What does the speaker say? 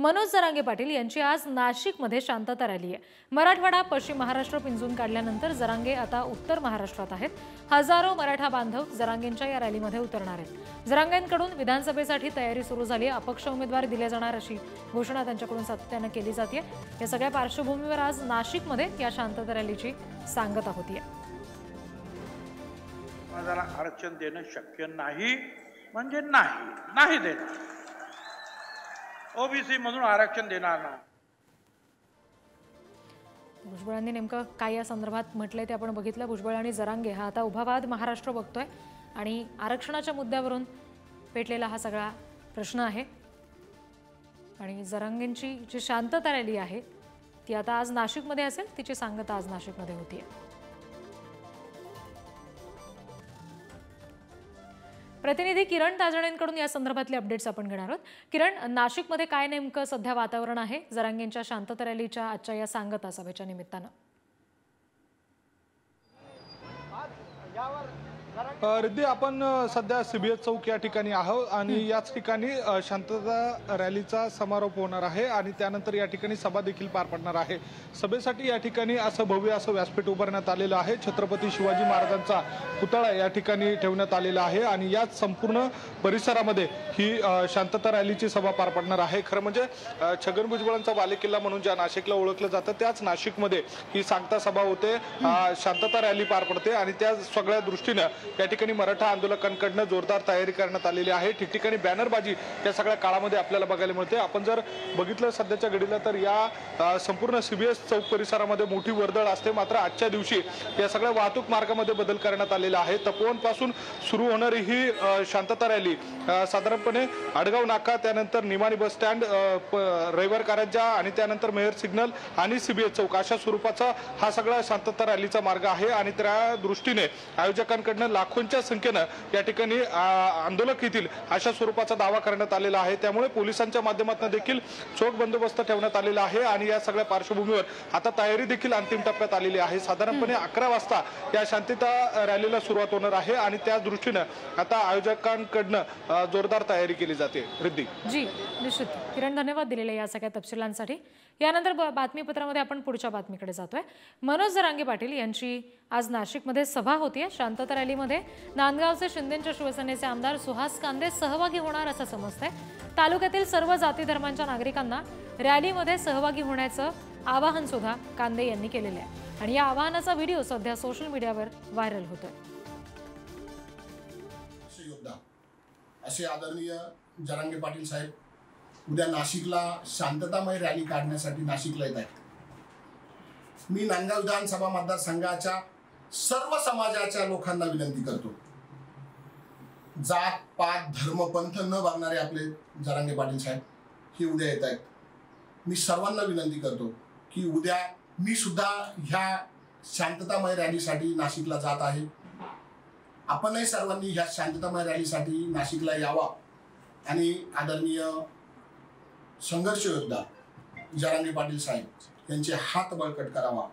मनोज जरांगे पाटील यांची आज नाशिकमध्ये शांतता रॅली आहे। मराठवाडा पश्चिम महाराष्ट्र पिंजून काढल्यानंतर जरांगे आता उत्तर महाराष्ट्रात आहेत। हजारो मराठा बांधव जरांगेंच्या या रॅलीमध्ये उतरणार आहेत। जरांगेंकडून विधानसभेसाठी तयारी सुरू झाली आहे। अपक्ष उमेदवार दिले जाणार अशी घोषणा त्यांच्याकडून सातत्याने केली जाते। या सगळ्या पार्श्वभूमीवर आज नाशिकमध्ये या शांतता रॅलीची सांगता होती आहे। समाजाला आरक्षण देणं शक्य नाही म्हणजे नाही देणार। ओबीसी म्हणून आरक्षण देणार नाही। भुजबळांनी नेमकं काय या संदर्भात म्हटलंय ते आपण बघितलं। भुजबळ आणि जरांगे हा आता उभा वाद महाराष्ट्र बघतोय आणि आरक्षणाच्या मुद्द्यावरून पेटलेला हा सगळा प्रश्न आहे। आणि जरांगेंची जी शांतता रॅली आहे ती आता आज नाशिकमध्ये असेल, तिची सांगता आज नाशिकमध्ये होतीये। प्रतिनिधी किरण ताजणेंकडून या संदर्भातले अपडेट्स आपण घेणार आहोत। किरण, नाशिकमध्ये काय नेमकं सध्या वातावरण आहे जरांगेंच्या शांतता रॅलीच्या आजच्या या सांगता सभेच्या निमित्तानं? रिद्धी, आपण सध्या सीबीएस चौक या ठिकाणी आहोत आणि याच ठिकाणी शांतता रॅलीचा समारोप होणार आहे आणि त्यानंतर या ठिकाणी सभा देखील पार पडणार आहे। सभेसाठी या ठिकाणी असं भव्य असं व्यासपीठ उभारण्यात आलेलं आहे। छत्रपती शिवाजी महाराजांचा पुतळा या ठिकाणी ठेवण्यात आलेला आहे आणि याच संपूर्ण परिसरामध्ये ही शांतता रॅलीची सभा पार पडणार आहे। खरं म्हणजे छगन भुजबळांचा बालेकिल्ला म्हणून ज्या नाशिकला ओळखलं जातं त्याच नाशिकमध्ये ही सांगता सभा होते, शांतता रॅली पार पडते आणि त्या सगळ्या दृष्टीने या ठिकाणी मराठा आंदोलकांकडून जोरदार तयारी करण्यात आलेली आहे। ठिकठिकाणी बॅनरबाजी या सगळ्या काळामध्ये आपल्याला बघायला मिळते। आपण जर बघितलं सध्याच्या घडीला तर या संपूर्ण सीबीएस चौक परिसरामध्ये मोठी वर्दळ असते। मात्र आजच्या दिवशी या सगळ्या वाहतूक मार्गामध्ये बदल करण्यात आलेला आहे। तपोवनपासून सुरू होणारी ही शांतता रॅली साधारणपणे आडगाव नाका, त्यानंतर निमाणी बस स्टँड, रविवार कारंजा आणि त्यानंतर मेयर सिग्नल आणि सीबीएस चौक अशा स्वरूपाचा हा सगळा शांतता रॅलीचा मार्ग आहे आणि त्या दृष्टीने आयोजकांकडून लाखोंच्या संख्येने या ठिकाणी आंदोलक येतील अशा स्वरूपाचा दावा करण्यात आलेला आहे। त्यामुळे पोलिसांच्या माध्यमातून देखील चोख बंदोबस्त ठेवण्यात आलेला आहे आणि या सगळ्या पार्श्वभूमीवर आता तयारी देखील अंतिम टप्प्यात आलेली आहे। साधारणपणे 11 वाजता या शांतता रॅलीला सुरुवात होणार आहे आणि त्या दृष्टीने आता आयोजकांकडून जोरदार तयारी केली जाते। रिद्धी जी, निश्चित किरण, धन्यवाद दिलेल्या या सगळ्या तपशिलांसाठी। यानंतर बातमीपत्रामध्ये आपण पुढच्या बातमीकडे जातोय। मनोज जरांगे पाटील यांची आज नाशिकमध्ये सभा होतीये। शांतता रॅलीमध्ये नांदगावचे शिंदेच्या शिवसेनेचे आमदार सुहास कांदे सहभागी होणार असं समजतंय। तालुक्यातील सर्व जाती धर्मांच्या नागरिकांना रॅलीमध्ये सहभागी होण्याचं आवाहन सुद्धा कांदे यांनी केलेलं आहे आणि या आवाहनाचा व्हिडिओ सध्या सोशल मीडियावर व्हायरल होतोय। असे आदरणीय जरांगे पाटील साहेब उद्या नाशिकला शांततामय रॅली काढण्यासाठी नाशिकला येत आहेत। मी नांदगाव विधानसभा मतदारसंघाच्या सर्व समाजाच्या लोकांना विनंती करतो, जात पात धर्म पंथ न बघणारे आपले जरांगे पाटील साहेब हे उद्या येत आहेत। मी सर्वांना विनंती करतो की उद्या मी सुद्धा ह्या शांततामय रॅलीसाठी नाशिकला जात आहे। आपणही सर्वांनी ह्या शांततामय रॅलीसाठी नाशिकला यावा आणि आदरणीय संघर्ष योद्धा जरांगे पाटील साहेब यांचे हात बळकट करावा।